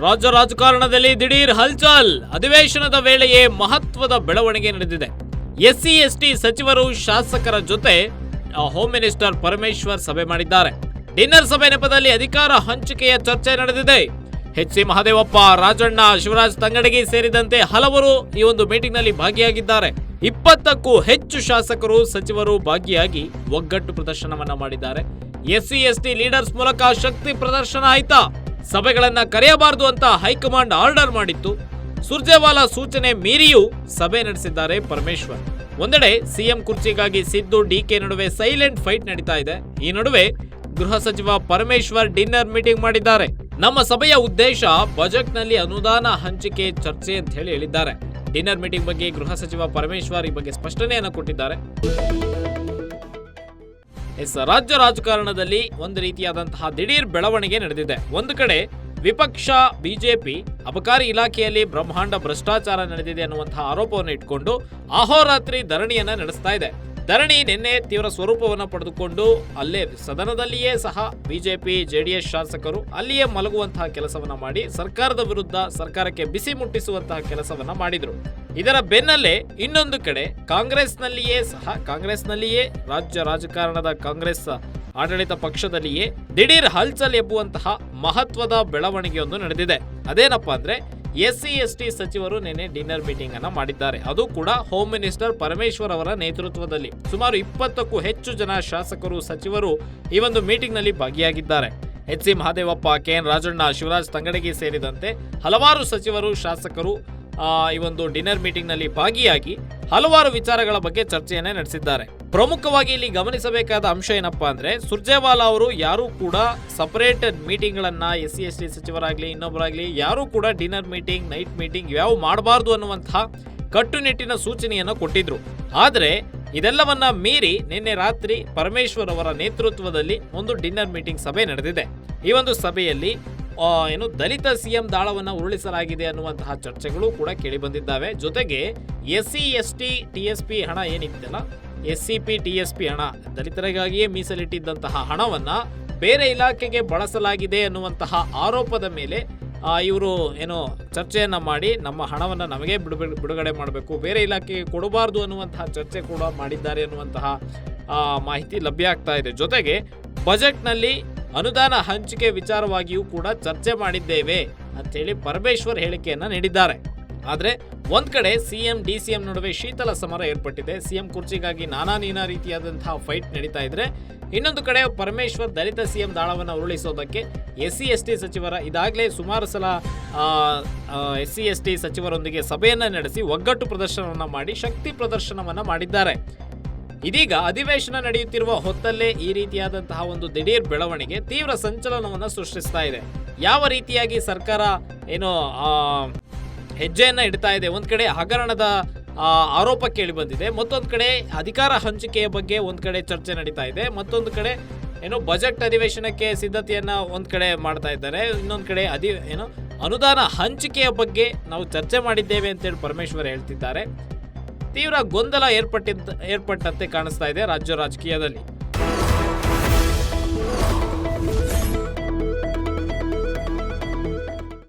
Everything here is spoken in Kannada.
ರಾಜ್ಯ ರಾಜಕಾರಣದಲ್ಲಿ ದಿಢೀರ್ ಹಲ್ಚಲ್. ಅಧಿವೇಶನದ ವೇಳೆಯೇ ಮಹತ್ವದ ಬೆಳವಣಿಗೆ ನಡೆದಿದೆ. ಎಸ್ಸಿ ಎಸ್ಟಿ ಸಚಿವರು ಶಾಸಕರ ಜೊತೆ ಹೋಮ್ ಮಿನಿಸ್ಟರ್ ಪರಮೇಶ್ವರ್ ಸಭೆ ಮಾಡಿದ್ದಾರೆ. ಡಿನ್ನರ್ ಸಭೆ ನೆಪದಲ್ಲಿ ಅಧಿಕಾರ ಹಂಚಿಕೆಯ ಚರ್ಚೆ ನಡೆದಿದೆ. ಎಚ್.ಸಿ. ಮಹದೇವಪ್ಪ, ರಾಜಣ್ಣ, ಶಿವರಾಜ್ ತಂಗಡಗಿ ಸೇರಿದಂತೆ ಹಲವರು ಈ ಒಂದು ಮೀಟಿಂಗ್ ನಲ್ಲಿ ಭಾಗಿಯಾಗಿದ್ದಾರೆ. 20ಕ್ಕೂ ಹೆಚ್ಚು ಶಾಸಕರು ಸಚಿವರು ಭಾಗಿಯಾಗಿ ಒಗ್ಗಟ್ಟು ಪ್ರದರ್ಶನವನ್ನ ಮಾಡಿದ್ದಾರೆ. ಎಸ್ಸಿ ಎಸ್ಟಿ ಲೀಡರ್ಸ್ ಮೂಲಕ ಶಕ್ತಿ ಪ್ರದರ್ಶನ ಆಯ್ತಾ? ಸಭೆಗಳನ್ನ ಕರೆಯಬಾರದು ಅಂತ ಹೈಕಮಾಂಡ್ ಆರ್ಡರ್ ಮಾಡಿತ್ತು. ಸುರ್ಜೇವಾಲಾ ಸೂಚನೆ ಮೀರಿಯೂ ಸಭೆ ನಡೆಸಿದ್ದಾರೆ ಪರಮೇಶ್ವರ್. ಒಂದೆಡೆ ಸಿಎಂ ಕುರ್ಚಿಗಾಗಿ ಸಿದ್ದು ಡಿಕೆ ನಡುವೆ ಸೈಲೆಂಟ್ ಫೈಟ್ ನಡೀತಾ ಇದೆ. ಈ ನಡುವೆ ಗೃಹ ಸಚಿವ ಪರಮೇಶ್ವರ್ ಡಿನ್ನರ್ ಮೀಟಿಂಗ್ ಮಾಡಿದ್ದಾರೆ. ನಮ್ಮ ಸಭೆಯ ಉದ್ದೇಶ ಬಜೆಟ್ನಲ್ಲಿ ಅನುದಾನ ಹಂಚಿಕೆ ಚರ್ಚೆ ಅಂತ ಹೇಳಿದ್ದಾರೆ. ಡಿನ್ನರ್ ಮೀಟಿಂಗ್ ಬಗ್ಗೆ ಗೃಹ ಸಚಿವ ಪರಮೇಶ್ವರ್ ಈ ಬಗ್ಗೆ ಸ್ಪಷ್ಟನೆಯನ್ನು ಕೊಟ್ಟಿದ್ದಾರೆ. ರಾಜ್ಯ ರಾಜಕಾರಣದಲ್ಲಿ ಒಂದು ರೀತಿಯಾದಂತಹ ದಿಢೀರ್ ಬೆಳವಣಿಗೆ ನಡೆದಿದೆ. ಒಂದು ಕಡೆ ವಿಪಕ್ಷ ಬಿಜೆಪಿ ಅಬಕಾರಿ ಇಲಾಖೆಯಲ್ಲಿ ಬ್ರಹ್ಮಾಂಡ ಭ್ರಷ್ಟಾಚಾರ ನಡೆದಿದೆ ಅನ್ನುವಂತಹ ಆರೋಪವನ್ನು ಇಟ್ಕೊಂಡು ಅಹೋರಾತ್ರಿ ಧರಣಿಯನ್ನ ನಡೆಸ್ತಾ ಇದೆ. ಧರಣಿ ನಿನ್ನೆ ತೀವ್ರ ಸ್ವರೂಪವನ್ನು ಪಡೆದುಕೊಂಡು ಅಲ್ಲೇ ಸದನದಲ್ಲಿಯೇ ಸಹ ಬಿಜೆಪಿ ಜೆಡಿಎಸ್ ಶಾಸಕರು ಅಲ್ಲಿಯೇ ಮಲಗುವಂತಹ ಕೆಲಸವನ್ನ ಮಾಡಿ ಸರ್ಕಾರದ ವಿರುದ್ಧ ಸರ್ಕಾರಕ್ಕೆ ಬಿಸಿ ಮುಟ್ಟಿಸುವಂತಹ ಕೆಲಸವನ್ನ ಮಾಡಿದ್ರು. ಇದರ ಬೆನ್ನಲ್ಲೇ ಇನ್ನೊಂದು ಕಡೆ ಕಾಂಗ್ರೆಸ್ನಲ್ಲಿಯೇ ರಾಜ್ಯ ರಾಜಕಾರಣದ ಕಾಂಗ್ರೆಸ್ ಆಡಳಿತ ಪಕ್ಷದಲ್ಲಿಯೇ ದಿಢೀರ್ ಹಲ್ಚಲ್ ಎಬ್ಬುವಂತಹ ಮಹತ್ವದ ಬೆಳವಣಿಗೆಯೊಂದು ನಡೆದಿದೆ. ಅದೇನಪ್ಪಾ ಅಂದ್ರೆ ಎಸ್ಸಿ ಎಸ್ಟಿ ಸಚಿವರು ನಿನ್ನೆ ಡಿನ್ನರ್ ಮೀಟಿಂಗ್ ಅನ್ನ ಮಾಡಿದ್ದಾರೆ. ಅದು ಕೂಡ ಹೋಮ್ ಮಿನಿಸ್ಟರ್ ಪರಮೇಶ್ವರ್ ಅವರ ನೇತೃತ್ವದಲ್ಲಿ ಸುಮಾರು 20ಕ್ಕೂ ಹೆಚ್ಚು ಜನ ಶಾಸಕರು ಸಚಿವರು ಈ ಒಂದು ಮೀಟಿಂಗ್ ನಲ್ಲಿ ಭಾಗಿಯಾಗಿದ್ದಾರೆ. ಎಚ್.ಸಿ. ಮಹದೇವಪ್ಪ, ಕೆ.ಎನ್. ರಾಜಣ್ಣ, ಶಿವರಾಜ್ ತಂಗಡಗಿ ಸೇರಿದಂತೆ ಹಲವಾರು ಸಚಿವರು ಶಾಸಕರು ಈ ಒಂದು ಡಿನ್ನರ್ ಮೀಟಿಂಗ್ ನಲ್ಲಿ ಭಾಗಿಯಾಗಿ ಹಲವಾರು ವಿಚಾರಗಳ ಬಗ್ಗೆ ಚರ್ಚೆಯನ್ನೇ ನಡೆಸಿದ್ದಾರೆ. ಪ್ರಮುಖವಾಗಿ ಇಲ್ಲಿ ಗಮನಿಸಬೇಕಾದ ಅಂಶ ಏನಪ್ಪಾ ಅಂದ್ರೆ ಸುರ್ಜೇವಾಲಾ ಅವರು ಯಾರು ಕೂಡ ಸಪರೇಟ್ ಮೀಟಿಂಗ್ ಗಳನ್ನ ಎಸ್ಸಿ ಎಸ್ಟಿ ಸಚಿವರಾಗ್ಲಿ ಇನ್ನೊಬ್ಬರಾಗ್ಲಿ ಯಾರು ಕೂಡ ಡಿನ್ನರ್ ಮೀಟಿಂಗ್ ನೈಟ್ ಮೀಟಿಂಗ್ ಯಾವ ಮಾಡಬಾರದು ಅನ್ನುವಂತಹ ಕಟ್ಟುನಿಟ್ಟಿನ ಸೂಚನೆಯನ್ನು ಕೊಟ್ಟಿದ್ರು. ಆದ್ರೆ ಇದೆಲ್ಲವನ್ನ ಮೀರಿ ನಿನ್ನೆ ರಾತ್ರಿ ಪರಮೇಶ್ವರ್ ಅವರ ನೇತೃತ್ವದಲ್ಲಿ ಒಂದು ಡಿನ್ನರ್ ಮೀಟಿಂಗ್ ಸಭೆ ನಡೆದಿದೆ. ಈ ಒಂದು ಸಭೆಯಲ್ಲಿ ದಲಿತ ಸಿಎಂ ದಾಳವನ್ನ ಉರುಳಿಸಲಾಗಿದೆ ಅನ್ನುವಂತಹ ಚರ್ಚೆಗಳು ಕೂಡ ಕೇಳಿ ಬಂದಿದ್ದಾವೆ. ಜೊತೆಗೆ ಎಸ್ಸಿ ಎಸ್ಟಿ ಟಿಎಸ್ಪಿ ಹಣ ಏನಿತ್ತಲ್ಲ, ಎಸ್ಸಿಪಿ ಟಿಎಸ್ಪಿ ಹಣ ದಲಿತರಿಗಾಗಿಯೇ ಮೀಸಲಿಟ್ಟಿದ್ದಂತಹ ಹಣವನ್ನ ಬೇರೆ ಇಲಾಖೆಗೆ ಬಳಸಲಾಗಿದೆ ಅನ್ನುವಂತಹ ಆರೋಪದ ಮೇಲೆ ಇವರು ಚರ್ಚೆಯನ್ನ ಮಾಡಿ ನಮ್ಮ ಹಣವನ್ನ ನಮಗೆ ಬಿಡುಗಡೆ ಮಾಡಬೇಕು, ಬೇರೆ ಇಲಾಖೆಗೆ ಕೊಡಬಾರದು ಅನ್ನುವಂತಹ ಚರ್ಚೆ ಕೂಡ ಮಾಡಿದ್ದಾರೆ ಅನ್ನುವಂತಹ ಮಾಹಿತಿ ಲಭ್ಯ ಆಗ್ತಾ ಇದೆ. ಜೊತೆಗೆ ಬಜೆಟ್ನಲ್ಲಿ ಅನುದಾನ ಹಂಚಿಕೆ ವಿಚಾರವಾಗಿಯೂ ಕೂಡ ಚರ್ಚೆ ಮಾಡಿದ್ದೇವೆ ಅಂತೇಳಿ ಪರಮೇಶ್ವರ್ ಹೇಳಿಕೆಯನ್ನ ನೀಡಿದ್ದಾರೆ. ಆದ್ರೆ ಒಂದ್ ಕಡೆ ಸಿಎಂ ಡಿಸಿಎಂ ನಡುವೆ ಶೀತಲ ಸಮರ ಏರ್ಪಟ್ಟಿದೆ. ಸಿಎಂ ಕುರ್ಚಿಗಾಗಿ ನಾನಾ ರೀತಿಯಾದಂತಹ ಫೈಟ್ ನಡೀತಾ ಇದ್ರೆ, ಇನ್ನೊಂದು ಕಡೆ ಪರಮೇಶ್ವರ್ ದಲಿತ ಸಿಎಂ ದಾಳವನ್ನ ಉರುಳಿಸೋದಕ್ಕೆ ಎಸ್ಸಿ ಎಸ್ಟಿ ಸಚಿವರ ಇದಾಗಲೇ ಸುಮಾರು ಸಲ ಎಸ್ಸಿ ಎಸ್ಟಿ ಸಚಿವರೊಂದಿಗೆ ಸಭೆಯನ್ನ ನಡೆಸಿ ಒಗ್ಗಟ್ಟು ಪ್ರದರ್ಶನವನ್ನ ಮಾಡಿ ಶಕ್ತಿ ಪ್ರದರ್ಶನವನ್ನ ಮಾಡಿದ್ದಾರೆ. ಇದೀಗ ಅಧಿವೇಶನ ನಡೆಯುತ್ತಿರುವ ಹೊತ್ತಲ್ಲೇ ಈ ರೀತಿಯಾದಂತಹ ಒಂದು ದಿಢೀರ್ ಬೆಳವಣಿಗೆ ತೀವ್ರ ಸಂಚಲನವನ್ನು ಸೃಷ್ಟಿಸ್ತಾ ಇದೆ. ಯಾವ ರೀತಿಯಾಗಿ ಸರ್ಕಾರ ಹೆಜ್ಜೆಯನ್ನ ಇಡ್ತಾ ಇದೆ, ಒಂದ್ ಕಡೆ ಹಗರಣದ ಆರೋಪ ಕೇಳಿ ಬಂದಿದೆ, ಮತ್ತೊಂದು ಕಡೆ ಅಧಿಕಾರ ಹಂಚಿಕೆಯ ಬಗ್ಗೆ ಒಂದ್ ಕಡೆ ಚರ್ಚೆ ನಡೀತಾ ಇದೆ, ಮತ್ತೊಂದು ಕಡೆ ಬಜೆಟ್ ಅಧಿವೇಶನಕ್ಕೆ ಸಿದ್ಧತೆಯನ್ನ ಒಂದ್ ಕಡೆ ಮಾಡ್ತಾ ಇದ್ದಾರೆ, ಇನ್ನೊಂದ್ ಕಡೆ ಅನುದಾನ ಹಂಚಿಕೆಯ ಬಗ್ಗೆ ನಾವು ಚರ್ಚೆ ಮಾಡಿದ್ದೇವೆ ಅಂತೇಳಿ ಪರಮೇಶ್ವರ್ ಹೇಳ್ತಿದ್ದಾರೆ. ತೀವ್ರ ಗೊಂದಲ ಏರ್ಪಟ್ಟಂತೆ ಕಾಣಿಸ್ತಾ ಇದೆ ರಾಜ್ಯ ರಾಜಕೀಯದಲ್ಲಿ.